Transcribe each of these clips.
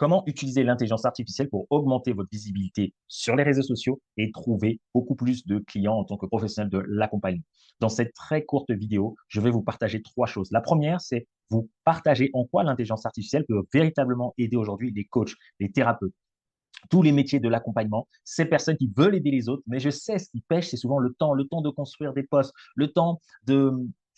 Comment utiliser l'intelligence artificielle pour augmenter votre visibilité sur les réseaux sociaux et trouver beaucoup plus de clients en tant que professionnel de l'accompagnement? Dans cette très courte vidéo, je vais vous partager 3 choses. La première, c'est vous partager en quoi l'intelligence artificielle peut véritablement aider aujourd'hui les coachs, les thérapeutes, tous les métiers de l'accompagnement, ces personnes qui veulent aider les autres, mais je sais ce qui pêche, c'est souvent le temps de construire des posts, le temps de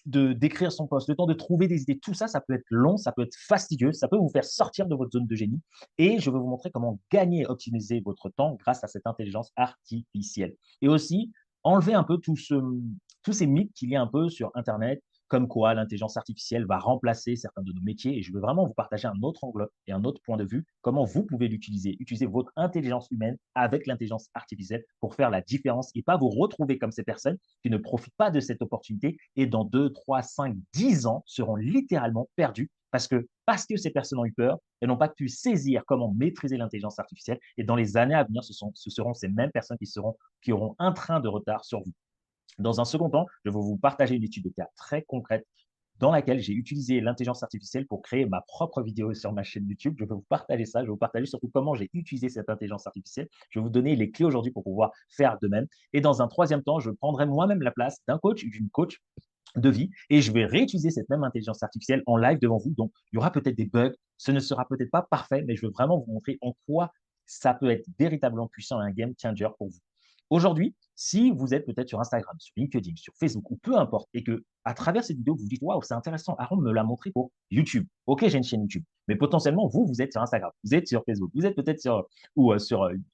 d'écrire son post, le temps de trouver des idées. Tout ça, ça peut être long, ça peut être fastidieux, ça peut vous faire sortir de votre zone de génie. Et je vais vous montrer comment gagner et optimiser votre temps grâce à cette intelligence artificielle. Et aussi, enlever un peu tous ces mythes qu'il y a un peu sur Internet, comme quoi l'intelligence artificielle va remplacer certains de nos métiers. Et je veux vraiment vous partager un autre angle et un autre point de vue, comment vous pouvez l'utiliser, utiliser votre intelligence humaine avec l'intelligence artificielle pour faire la différence et pas vous retrouver comme ces personnes qui ne profitent pas de cette opportunité et dans 2, 3, 5, 10 ans seront littéralement perdus parce que ces personnes ont eu peur et n'ont pas pu saisir comment maîtriser l'intelligence artificielle. Et dans les années à venir, ce seront ces mêmes personnes qui auront un train de retard sur vous. Dans un second temps, je vais vous partager une étude de cas très concrète dans laquelle j'ai utilisé l'intelligence artificielle pour créer ma propre vidéo sur ma chaîne YouTube. Je vais vous partager ça. Je vais vous partager surtout comment j'ai utilisé cette intelligence artificielle. Je vais vous donner les clés aujourd'hui pour pouvoir faire de même. Et dans un troisième temps, je prendrai moi-même la place d'un coach ou d'une coach de vie et je vais réutiliser cette même intelligence artificielle en live devant vous. Donc, il y aura peut-être des bugs. Ce ne sera peut-être pas parfait, mais je veux vraiment vous montrer en quoi ça peut être véritablement puissant et un game changer pour vous. Aujourd'hui, si vous êtes peut-être sur Instagram, sur LinkedIn, sur Facebook ou peu importe, et que à travers cette vidéo, vous vous dites waouh, c'est intéressant, Aaron me l'a montré pour YouTube. Ok, j'ai une chaîne YouTube, mais potentiellement, vous êtes sur Instagram, vous êtes sur Facebook, vous êtes peut-être sur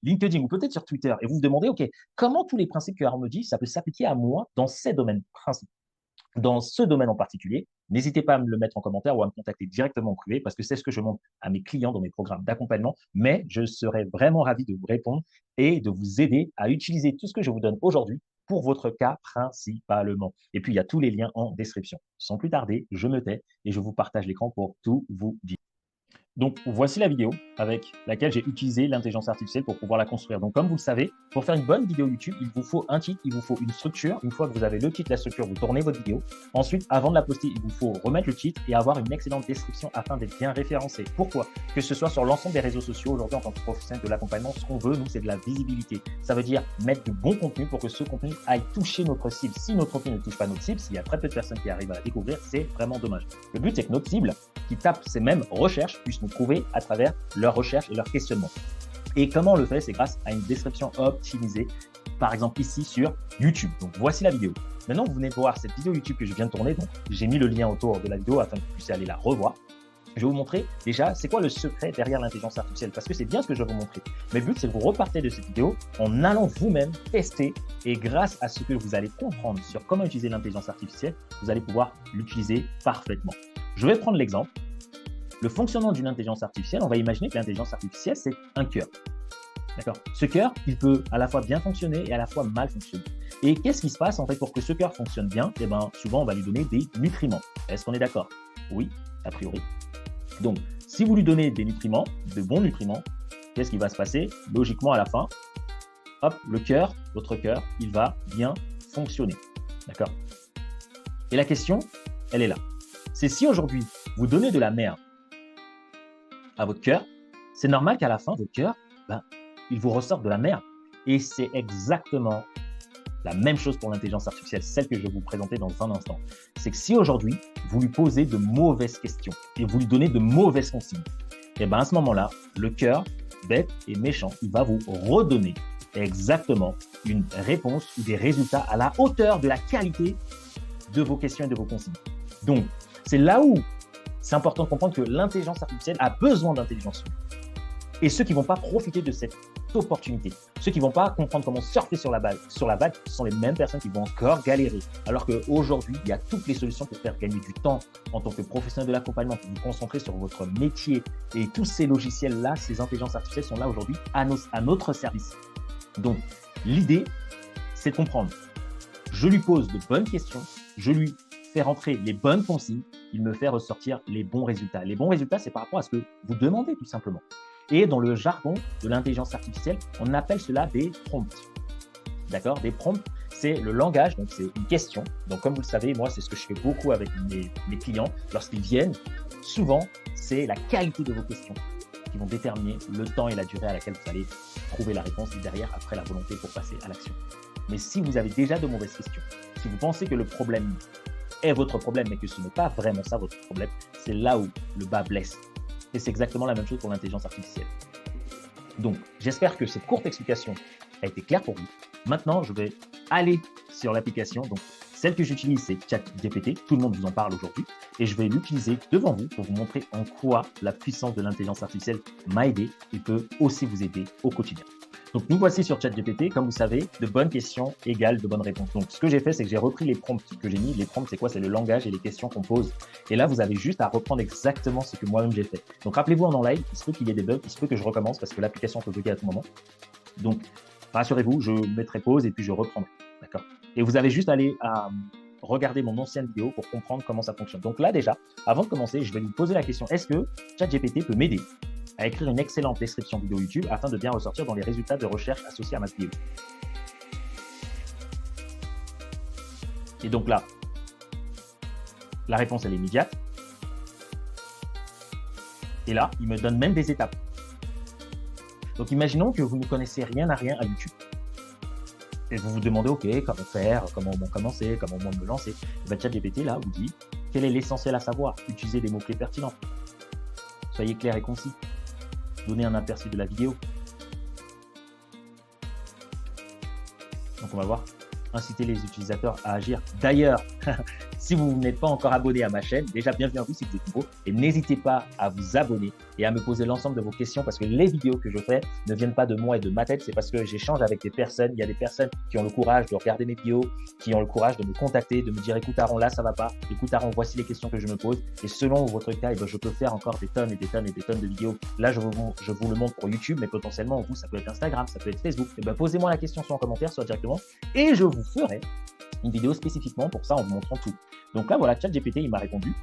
LinkedIn ou peut-être sur Twitter, et vous vous demandez, ok, comment tous les principes que Aaron me dit, ça peut s'appliquer à moi dans ces domaines principaux. Dans ce domaine en particulier, n'hésitez pas à me le mettre en commentaire ou à me contacter directement en privé parce que c'est ce que je montre à mes clients dans mes programmes d'accompagnement. Mais je serais vraiment ravi de vous répondre et de vous aider à utiliser tout ce que je vous donne aujourd'hui pour votre cas principalement. Et puis, il y a tous les liens en description. Sans plus tarder, je me tais et je vous partage l'écran pour tout vous dire. Donc, voici la vidéo avec laquelle j'ai utilisé l'intelligence artificielle pour pouvoir la construire. Donc, comme vous le savez, pour faire une bonne vidéo YouTube, il vous faut un titre, il vous faut une structure. Une fois que vous avez le titre, la structure, vous tournez votre vidéo. Ensuite, avant de la poster, il vous faut remettre le titre et avoir une excellente description afin d'être bien référencé. Pourquoi? Que ce soit sur l'ensemble des réseaux sociaux, aujourd'hui, en tant que professionnel de l'accompagnement, ce qu'on veut, nous, c'est de la visibilité. Ça veut dire mettre du bon contenu pour que ce contenu aille toucher notre cible. Si notre contenu ne touche pas notre cible, s'il y a très peu de personnes qui arrivent à la découvrir, c'est vraiment dommage. Le but, c'est que notre cible, qui tapent ces mêmes recherches, puissent nous trouver à travers leurs recherches et leurs questionnements. Et comment on le fait? C'est grâce à une description optimisée, par exemple ici sur YouTube. Donc voici la vidéo. Maintenant, vous venez de voir cette vidéo YouTube que je viens de tourner. Donc j'ai mis le lien autour de la vidéo afin que vous puissiez aller la revoir. Je vais vous montrer déjà c'est quoi le secret derrière l'intelligence artificielle parce que c'est bien ce que je vais vous montrer. Mais le but, c'est que vous repartez de cette vidéo en allant vous-même tester et grâce à ce que vous allez comprendre sur comment utiliser l'intelligence artificielle, vous allez pouvoir l'utiliser parfaitement. Je vais prendre l'exemple. Le fonctionnement d'une intelligence artificielle, on va imaginer que l'intelligence artificielle, c'est un cœur. D'accord? Ce cœur, il peut à la fois bien fonctionner et à la fois mal fonctionner. Et qu'est-ce qui se passe en fait pour que ce cœur fonctionne bien? Eh bien, souvent, on va lui donner des nutriments. Est-ce qu'on est d'accord? Oui, a priori. Donc, si vous lui donnez des nutriments, de bons nutriments, qu'est-ce qui va se passer? Logiquement, à la fin, hop, le cœur, votre cœur, il va bien fonctionner. D'accord? Et la question, elle est là. C'est si aujourd'hui, vous donnez de la merde à votre cœur, c'est normal qu'à la fin, votre cœur, il vous ressorte de la merde. Et c'est exactement la même chose pour l'intelligence artificielle, celle que je vais vous présenter dans un instant. C'est que si aujourd'hui, vous lui posez de mauvaises questions et vous lui donnez de mauvaises consignes, et bien à ce moment-là, le cœur, bête et méchant, il va vous redonner exactement une réponse ou des résultats à la hauteur de la qualité de vos questions et de vos consignes. Donc, c'est là où c'est important de comprendre que l'intelligence artificielle a besoin d'intelligence humaine. Et ceux qui ne vont pas profiter de cette opportunité, ceux qui ne vont pas comprendre comment surfer sur la vague, ce sont les mêmes personnes qui vont encore galérer. Alors qu'aujourd'hui, il y a toutes les solutions pour faire gagner du temps en tant que professionnel de l'accompagnement, pour vous concentrer sur votre métier. Et tous ces logiciels-là, ces intelligences artificielles sont là aujourd'hui à notre service. Donc, l'idée, c'est de comprendre. Je lui pose de bonnes questions, je lui fais rentrer les bonnes consignes, il me fait ressortir les bons résultats. Les bons résultats, c'est par rapport à ce que vous demandez tout simplement. Et dans le jargon de l'intelligence artificielle, on appelle cela des prompts. D'accord? Des prompts, c'est le langage, donc c'est une question. Donc comme vous le savez, moi, c'est ce que je fais beaucoup avec mes clients lorsqu'ils viennent. Souvent, c'est la qualité de vos questions. qui vont déterminer le temps et la durée à laquelle vous allez trouver la réponse et derrière, après, la volonté pour passer à l'action. Mais si vous avez déjà de mauvaises questions, si vous pensez que le problème est votre problème, mais que ce n'est pas vraiment ça votre problème, c'est là où le bas blesse. Et c'est exactement la même chose pour l'intelligence artificielle. Donc, j'espère que cette courte explication a été claire pour vous. Maintenant, je vais aller sur l'application. Donc, celle que j'utilise, c'est ChatGPT. Tout le monde vous en parle aujourd'hui. Et je vais l'utiliser devant vous pour vous montrer en quoi la puissance de l'intelligence artificielle m'a aidé et peut aussi vous aider au quotidien. Donc, nous voici sur ChatGPT. Comme vous savez, de bonnes questions égale de bonnes réponses. Donc, ce que j'ai fait, c'est que j'ai repris les prompts que j'ai mis. Les prompts, c'est quoi? C'est le langage et les questions qu'on pose. Et là, vous avez juste à reprendre exactement ce que moi-même j'ai fait. Donc, rappelez-vous en live, il se peut qu'il y ait des bugs, il se peut que je recommence parce que l'application peut bugger à tout moment. Donc, rassurez-vous, je mettrai pause et puis je reprendrai. D'accord? Et vous avez juste à aller regarder mon ancienne vidéo pour comprendre comment ça fonctionne. Donc là, déjà, avant de commencer, je vais vous poser la question, est-ce que ChatGPT peut m'aider à écrire une excellente description vidéo YouTube afin de bien ressortir dans les résultats de recherche associés à ma vidéo? Et donc là, la réponse, elle est immédiate. Et là, il me donne même des étapes. Donc, imaginons que vous ne connaissez rien à YouTube. Et vous vous demandez, OK, comment faire, comment commencer, comment me lancer. Et bien, ChatGPT, là, vous dit, quel est l'essentiel à savoir? Utilisez des mots-clés pertinents. Soyez clair et concis. Donnez un aperçu de la vidéo. Donc, on va voir. Inciter les utilisateurs à agir. D'ailleurs, si vous n'êtes pas encore abonné à ma chaîne, déjà bienvenue à vous si vous êtes nouveau et n'hésitez pas à vous abonner et à me poser l'ensemble de vos questions parce que les vidéos que je fais ne viennent pas de moi et de ma tête, c'est parce que j'échange avec des personnes. Il y a des personnes qui ont le courage de regarder mes vidéos, qui ont le courage de me contacter, de me dire écoute Aaron, là ça va pas, écoute Aaron, voici les questions que je me pose et selon votre cas, je peux faire encore des tonnes et des tonnes et des tonnes de vidéos. Là, je vous le montre pour YouTube, mais potentiellement vous, ça peut être Instagram, ça peut être Facebook. Et bien, posez-moi la question soit en commentaire, soit directement et je vous ferai une vidéo spécifiquement pour ça en vous montrant tout. Donc là, voilà, ChatGPT, il m'a répondu.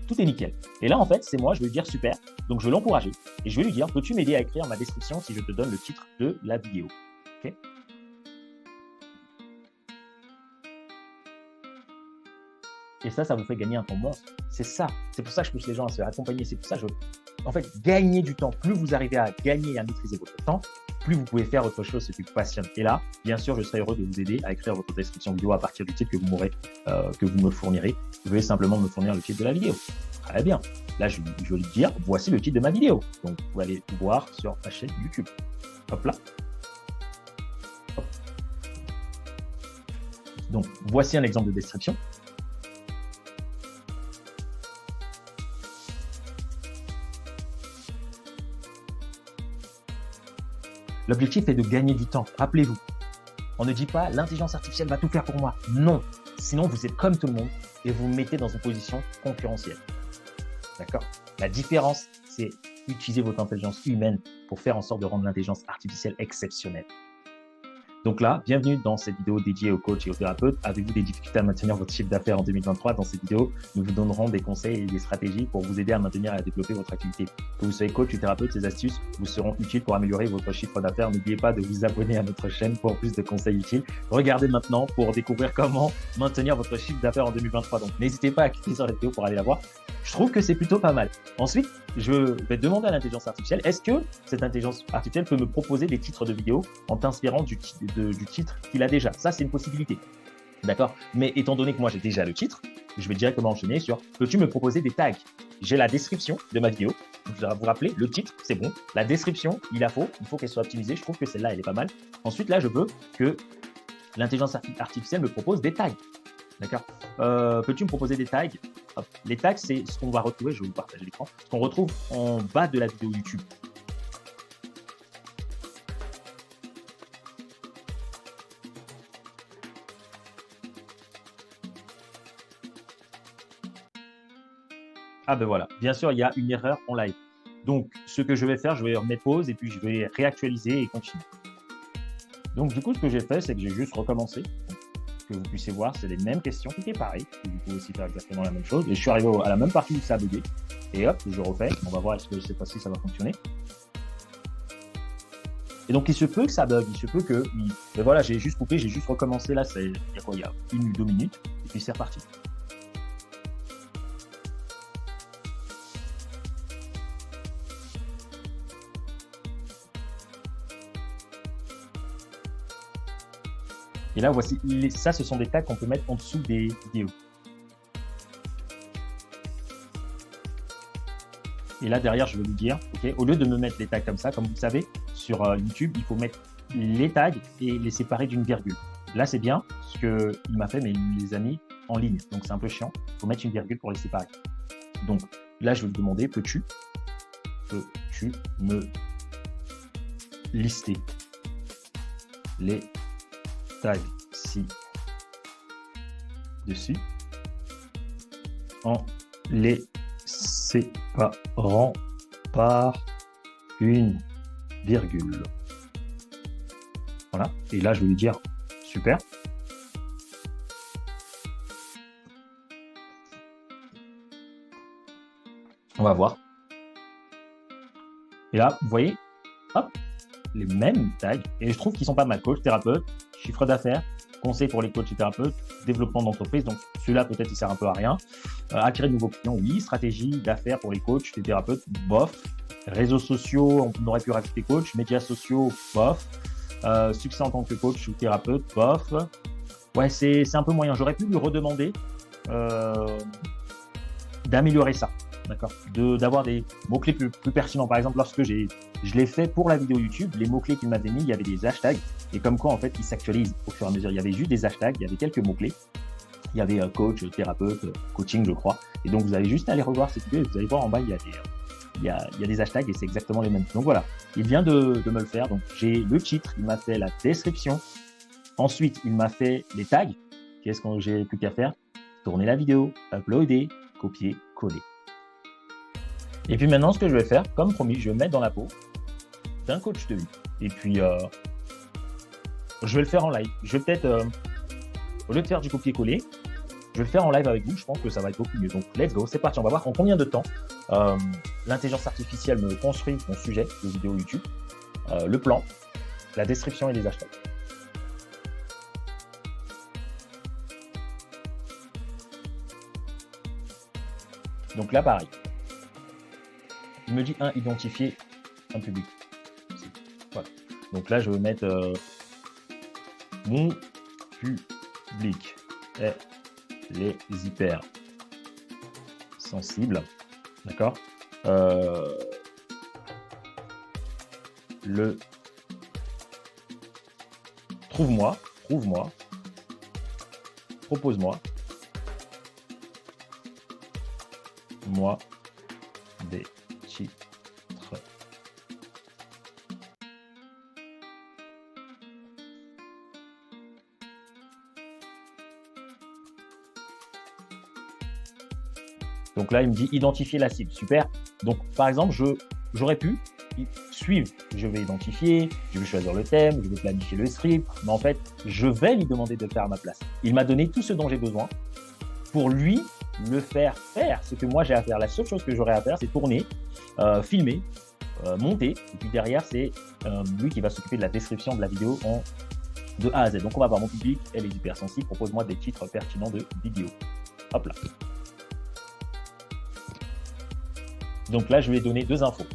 Tout est nickel. Et là, en fait, c'est moi, je vais lui dire super. Donc, je vais l'encourager. Et je vais lui dire, peux-tu m'aider à écrire ma description si je te donne le titre de la vidéo? OK? Et ça vous fait gagner un temps monstre. C'est ça. C'est pour ça que je pousse les gens à se faire accompagner. C'est pour ça que en fait, gagner du temps. Plus vous arrivez à gagner et à maîtriser votre temps, plus vous pouvez faire autre chose, ce qui vous passionne. Et là, bien sûr, je serai heureux de vous aider à écrire votre description vidéo à partir du titre que vous me fournirez. Vous pouvez simplement me fournir le titre de la vidéo. Très bien. Là, je vais lui dire, voici le titre de ma vidéo. Donc, vous allez voir sur ma chaîne YouTube. Hop là. Hop. Donc, voici un exemple de description. L'objectif est de gagner du temps. Rappelez-vous, on ne dit pas l'intelligence artificielle va tout faire pour moi. Non, sinon vous êtes comme tout le monde et vous vous mettez dans une position concurrentielle. D'accord? La différence, c'est utiliser votre intelligence humaine pour faire en sorte de rendre l'intelligence artificielle exceptionnelle. Donc là, bienvenue dans cette vidéo dédiée aux coachs et aux thérapeutes. Avez-vous des difficultés à maintenir votre chiffre d'affaires en 2023? Dans cette vidéo, nous vous donnerons des conseils et des stratégies pour vous aider à maintenir et à développer votre activité. Que vous soyez coach ou thérapeute, ces astuces vous seront utiles pour améliorer votre chiffre d'affaires. N'oubliez pas de vous abonner à notre chaîne pour plus de conseils utiles. Regardez maintenant pour découvrir comment maintenir votre chiffre d'affaires en 2023. Donc, n'hésitez pas à cliquer sur la vidéo pour aller la voir. Je trouve que c'est plutôt pas mal. Ensuite, je vais demander à l'intelligence artificielle, est-ce que cette intelligence artificielle peut me proposer des titres de vidéos en t'inspirant du titre qu'il a déjà? Ça, c'est une possibilité. D'accord? Mais étant donné que moi, j'ai déjà le titre, je vais directement enchaîner sur peux-tu me proposer des tags? J'ai la description de ma vidéo. Vous vous rappelez, le titre, c'est bon. La description, il faut qu'elle soit optimisée. Je trouve que celle-là, elle est pas mal. Ensuite, là, je veux que l'intelligence artificielle me propose des tags. D'accord? Peux-tu me proposer des tags? Hop. Les tags, c'est ce qu'on va retrouver, je vais vous partager l'écran, ce qu'on retrouve en bas de la vidéo YouTube. Ah ben voilà, bien sûr, il y a une erreur en live. Donc, ce que je vais faire, je vais remettre pause et puis je vais réactualiser et continuer. Donc, du coup, ce que j'ai fait, c'est que j'ai juste recommencé. Que vous puissiez voir, c'est les mêmes questions, tout est pareil. Vous pouvez aussi faire exactement la même chose. Et je suis arrivé à la même partie où ça a bugué. Et hop, je refais. On va voir est-ce que cette fois-ci ça va fonctionner. Et donc, il se peut que ça bug, il se peut que. Mais voilà, j'ai juste coupé, j'ai juste recommencé. Là, il y a quoi? Il y a 1 ou 2 minutes. Et puis c'est reparti. Et là, voici, ça, ce sont des tags qu'on peut mettre en dessous des vidéos. Et là, derrière, je vais vous dire, ok, au lieu de me mettre les tags comme ça, comme vous le savez, sur YouTube, il faut mettre les tags et les séparer d'une virgule. Là, c'est bien ce qu'il m'a fait, mais il me les a mis en ligne. Donc, c'est un peu chiant. Il faut mettre une virgule pour les séparer. Donc, là, je vais vous demander, peux-tu me lister les tags ci-dessus en les séparant par une virgule. Voilà. Et là, je vais lui dire super. On va voir. Et là, vous voyez, hop, les mêmes tags. Et je trouve qu'ils sont pas mal. Coach, thérapeute, chiffre d'affaires, conseils pour les coachs et thérapeutes, développement d'entreprise. Donc, celui-là, peut-être, il sert un peu à rien. Attirer de nouveaux clients, oui. Stratégie d'affaires pour les coachs, les thérapeutes, bof. Réseaux sociaux, on aurait pu rajouter coach. Médias sociaux, bof. Succès en tant que coach ou thérapeute, bof. Ouais, c'est un peu moyen. J'aurais pu lui redemander d'améliorer ça. D'accord, d'avoir des mots-clés plus pertinents. Par exemple, lorsque je l'ai fait pour la vidéo YouTube, les mots-clés qu'il m'avait mis, il y avait des hashtags. Et comme quoi, en fait, ils s'actualisent au fur et à mesure. Il y avait juste des hashtags, il y avait quelques mots-clés. Il y avait coach, thérapeute, coaching, je crois. Et donc, vous allez juste aller revoir cette vidéo et vous allez voir en bas, il y a des hashtags et c'est exactement les mêmes. Donc voilà, il vient de me le faire. Donc, j'ai le titre, il m'a fait la description. Ensuite, il m'a fait les tags. Qu'est-ce que j'ai plus qu'à faire? Tourner la vidéo, uploader, copier, coller. Et puis maintenant, ce que je vais faire, comme promis, je vais me mettre dans la peau d'un coach de vie. Et puis, je vais le faire en live. Je vais peut-être, au lieu de faire du copier-coller, je vais le faire en live avec vous. Je pense que ça va être beaucoup mieux. Donc, let's go, c'est parti. On va voir en combien de temps l'intelligence artificielle me construit mon sujet de vidéo YouTube, le plan, la description et les hashtags. Donc là, pareil. Il me dit identifier un public. Voilà. Donc là, je vais mettre mon public est les hyper sensibles. D'accord. Trouve-moi, propose-moi, moi des titres. Donc là, il me dit identifier la cible. Super. Donc, par exemple, j'aurais pu suivre. Je vais identifier, je vais choisir le thème, je vais planifier le script. Mais en fait, je vais lui demander de le faire à ma place. Il m'a donné tout ce dont j'ai besoin pour lui le faire faire ce que moi j'ai à faire. La seule chose que j'aurais à faire, c'est tourner, filmer, monter. Et puis derrière, c'est lui qui va s'occuper de la description de la vidéo de A à Z. Donc, on va voir mon public, elle est hypersensible. Propose-moi des titres pertinents de vidéo. Hop là. Donc là, je lui ai donné 2 infos.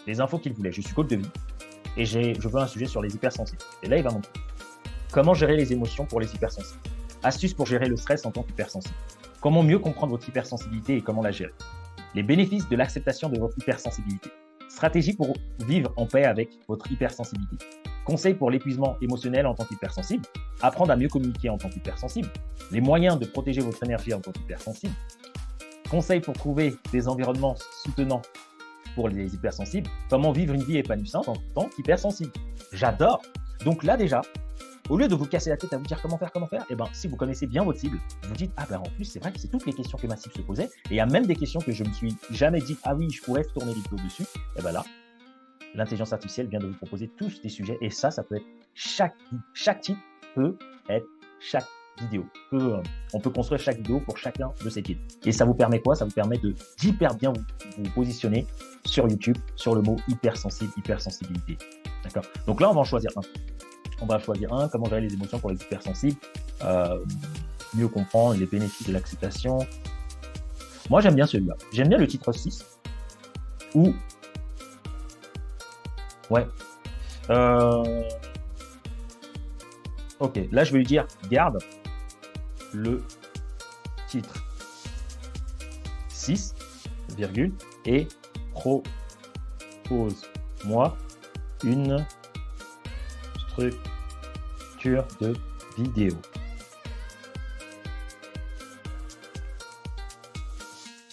Les infos qu'il voulait. Je suis coach de vie et je veux un sujet sur les hypersensibles. Et là, il va montrer comment gérer les émotions pour les hypersensibles. Astuces pour gérer le stress en tant qu'hypersensible. Comment mieux comprendre votre hypersensibilité et comment la gérer. Les bénéfices de l'acceptation de votre hypersensibilité. Stratégie pour vivre en paix avec votre hypersensibilité. Conseils pour l'épuisement émotionnel en tant qu'hypersensible. Apprendre à mieux communiquer en tant qu'hypersensible. Les moyens de protéger votre énergie en tant qu'hypersensible. Conseils pour trouver des environnements soutenants pour les hypersensibles. Comment vivre une vie épanouissante en tant qu'hypersensible. J'adore. Donc là déjà, au lieu de vous casser la tête à vous dire comment faire, eh ben, si vous connaissez bien votre cible, vous dites ah ben en plus c'est vrai que c'est toutes les questions que ma cible se posait et il y a même des questions que je me suis jamais dit ah oui je pourrais tourner des vidéos dessus. Et ben là, l'intelligence artificielle vient de vous proposer tous des sujets et ça peut être chaque titre peut être chaque vidéo. On peut construire chaque vidéo pour chacun de ces titres. Et ça vous permet quoi? Ça vous permet d'hyper bien vous positionner sur YouTube sur le mot hypersensible, hypersensibilité. D'accord? Donc là, on va en choisir un. On va choisir un, comment gérer les émotions pour les hypersensibles, mieux comprendre les bénéfices de l'acceptation. Moi, j'aime bien celui-là. J'aime bien le titre 6, où, ouais, OK, là, je vais lui dire, garde le titre 6, virgule, et propose-moi une structure de vidéo.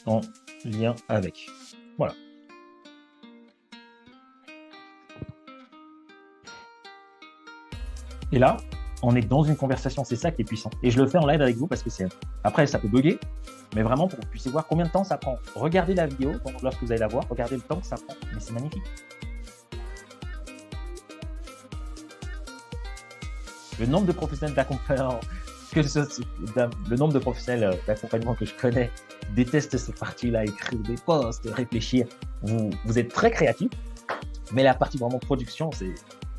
En lien avec. Voilà. Et là, on est dans une conversation, c'est ça qui est puissant. Et je le fais en live avec vous parce que c'est... Après, ça peut bugger, mais vraiment pour que vous puissiez voir combien de temps ça prend. Regardez la vidéo, donc lorsque vous allez la voir, regardez le temps que ça prend, mais c'est magnifique. Le nombre de professionnels d'accompagnement que je connais détestent cette partie-là, écrire des posts, réfléchir. Vous êtes très créatifs, mais la partie vraiment production,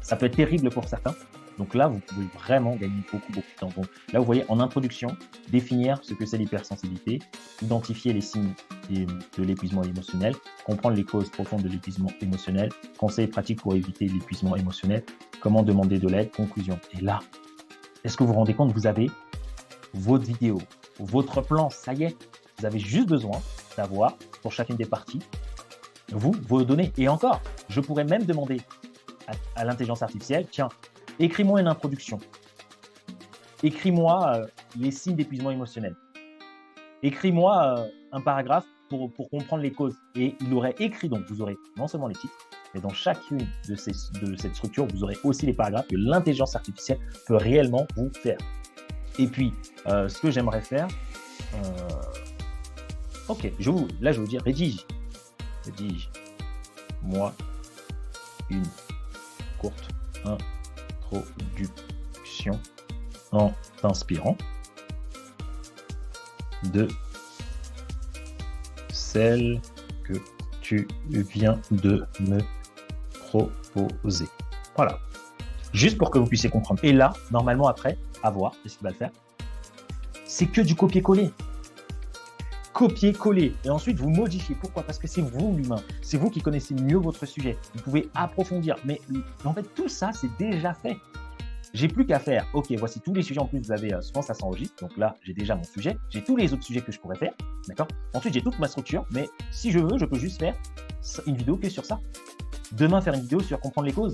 ça peut être terrible pour certains. Donc là, vous pouvez vraiment gagner beaucoup de temps. Donc là, vous voyez, en introduction, définir ce que c'est l'hypersensibilité, identifier les signes de l'épuisement émotionnel, comprendre les causes profondes de l'épuisement émotionnel, conseils pratiques pour éviter l'épuisement émotionnel, comment demander de l'aide, conclusion. Et là, est-ce que vous vous rendez compte, vous avez votre vidéo, votre plan, ça y est, vous avez juste besoin d'avoir, pour chacune des parties, vos données. Et encore, je pourrais même demander à l'intelligence artificielle, tiens, écris-moi une introduction. Écris-moi les signes d'épuisement émotionnel. Écris-moi un paragraphe pour comprendre les causes. Et il aurait écrit, donc vous aurez non seulement les titres, mais dans chacune de cette structure, vous aurez aussi les paragraphes que l'intelligence artificielle peut réellement vous faire. Et puis, ce que j'aimerais faire, ok, là je vais vous dire, rédige-moi une courte introduction en t'inspirant de celle que tu viens de me proposer. Voilà. Juste pour que vous puissiez comprendre. Et là, normalement, après, à voir, qu'est-ce qu'il va le faire? C'est que du copier-coller. Copier-coller. Et ensuite, vous modifiez. Pourquoi? Parce que c'est vous, l'humain. C'est vous qui connaissez mieux votre sujet. Vous pouvez approfondir. Mais en fait, tout ça, c'est déjà fait. J'ai plus qu'à faire. Ok, voici tous les sujets. En plus, vous avez, souvent, ça s'enregistre. Donc là, j'ai déjà mon sujet. J'ai tous les autres sujets que je pourrais faire. D'accord? Ensuite, j'ai toute ma structure. Mais si je veux, je peux juste faire une vidéo que sur ça. Demain, faire une vidéo sur comprendre les causes.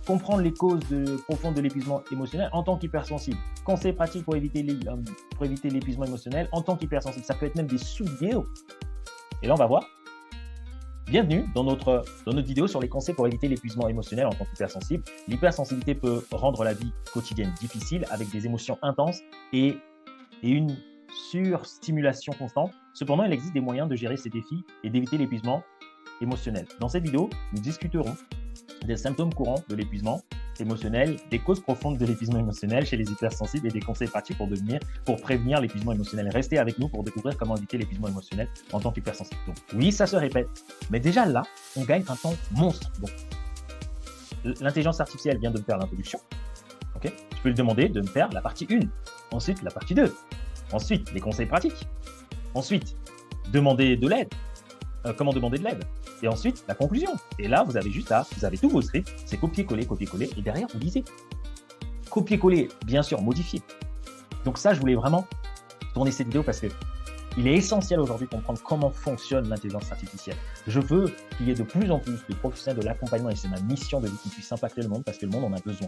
Comprendre les causes profondes de l'épuisement émotionnel en tant qu'hypersensible. Conseils pratiques pour éviter l'épuisement émotionnel en tant qu'hypersensible. Ça peut être même des sous-vidéos. Et là, on va voir. Bienvenue dans notre vidéo sur les conseils pour éviter l'épuisement émotionnel en tant qu'hypersensible. L'hypersensibilité peut rendre la vie quotidienne difficile avec des émotions intenses et une surstimulation constante. Cependant, il existe des moyens de gérer ces défis et d'éviter l'épuisement émotionnel. Dans cette vidéo, nous discuterons des symptômes courants de l'épuisement émotionnel, des causes profondes de l'épuisement émotionnel chez les hypersensibles et des conseils pratiques pour prévenir l'épuisement émotionnel. Restez avec nous pour découvrir comment éviter l'épuisement émotionnel en tant qu'hypersensible. Donc, oui, ça se répète, mais déjà là, on gagne un temps monstre. Donc, l'intelligence artificielle vient de me faire l'introduction. Okay, je peux lui demander de me faire la partie 1, ensuite la partie 2, ensuite les conseils pratiques, ensuite demander de l'aide, comment demander de l'aide. Et ensuite, la conclusion. Et là, vous avez tous vos scripts, c'est copier-coller, et derrière, vous lisez. Copier-coller, bien sûr, modifier. Donc ça, je voulais vraiment tourner cette vidéo parce que il est essentiel aujourd'hui de comprendre comment fonctionne l'intelligence artificielle. Je veux qu'il y ait de plus en plus de professionnels de l'accompagnement et c'est ma mission de qui puisse impacter le monde parce que le monde en a besoin.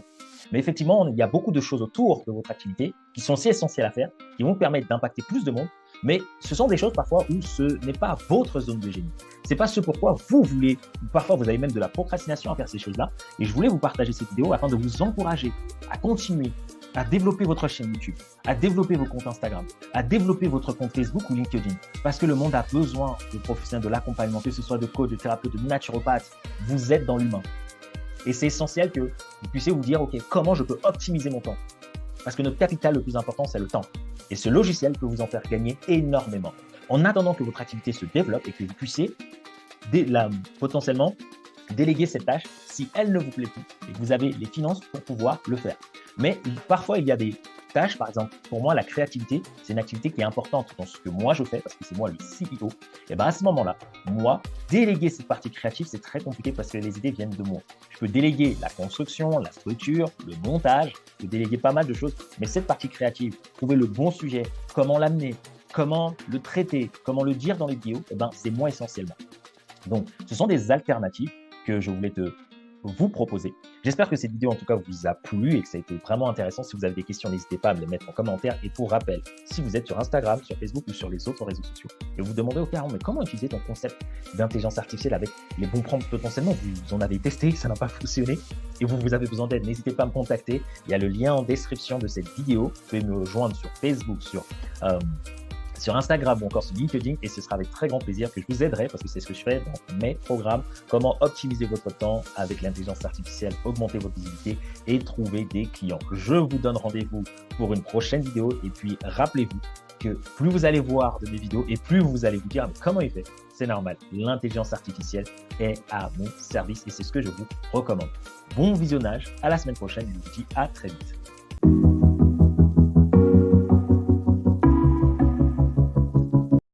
Mais effectivement, il y a beaucoup de choses autour de votre activité qui sont si essentielles à faire, qui vont permettre d'impacter plus de monde. Mais ce sont des choses parfois où ce n'est pas votre zone de génie. C'est pas ce pourquoi vous voulez, parfois vous avez même de la procrastination à faire ces choses-là. Et je voulais vous partager cette vidéo afin de vous encourager à continuer à développer votre chaîne YouTube, à développer vos comptes Instagram, à développer votre compte Facebook ou LinkedIn. Parce que le monde a besoin de professionnels de l'accompagnement, que ce soit de coach, de thérapeute, de naturopathe. Vous êtes dans l'humain. Et c'est essentiel que vous puissiez vous dire, OK, comment je peux optimiser mon temps? Parce que notre capital le plus important, c'est le temps. Et ce logiciel peut vous en faire gagner énormément. En attendant que votre activité se développe et que vous puissiez potentiellement déléguer cette tâche si elle ne vous plaît plus et que vous avez les finances pour pouvoir le faire. Mais parfois, il y a des tâches, par exemple, pour moi, la créativité, c'est une activité qui est importante dans ce que moi je fais, parce que c'est moi le CEO. Et bien à ce moment-là, moi, déléguer cette partie créative, c'est très compliqué parce que les idées viennent de moi. Je peux déléguer la construction, la structure, le montage, je peux déléguer pas mal de choses, mais cette partie créative, trouver le bon sujet, comment l'amener, comment le traiter, comment le dire dans les vidéos, eh ben, c'est moi essentiellement. Donc, ce sont des alternatives que je voulais vous proposer. J'espère que cette vidéo, en tout cas, vous a plu et que ça a été vraiment intéressant. Si vous avez des questions, n'hésitez pas à me les mettre en commentaire. Et pour rappel, si vous êtes sur Instagram, sur Facebook ou sur les autres réseaux sociaux et vous demandez au Caron, mais comment utiliser ton concept d'intelligence artificielle avec les bons prompts potentiellement, vous en avez testé, ça n'a pas fonctionné et vous avez besoin d'aide, n'hésitez pas à me contacter. Il y a le lien en description de cette vidéo. Vous pouvez me rejoindre sur Facebook, sur Instagram ou encore sur LinkedIn et ce sera avec très grand plaisir que je vous aiderai parce que c'est ce que je fais dans mes programmes, comment optimiser votre temps avec l'intelligence artificielle, augmenter votre visibilité et trouver des clients. Je vous donne rendez-vous pour une prochaine vidéo et puis rappelez-vous que plus vous allez voir de mes vidéos et plus vous allez vous dire mais comment il fait, c'est normal, l'intelligence artificielle est à mon service et c'est ce que je vous recommande. Bon visionnage, à la semaine prochaine et je vous dis à très vite.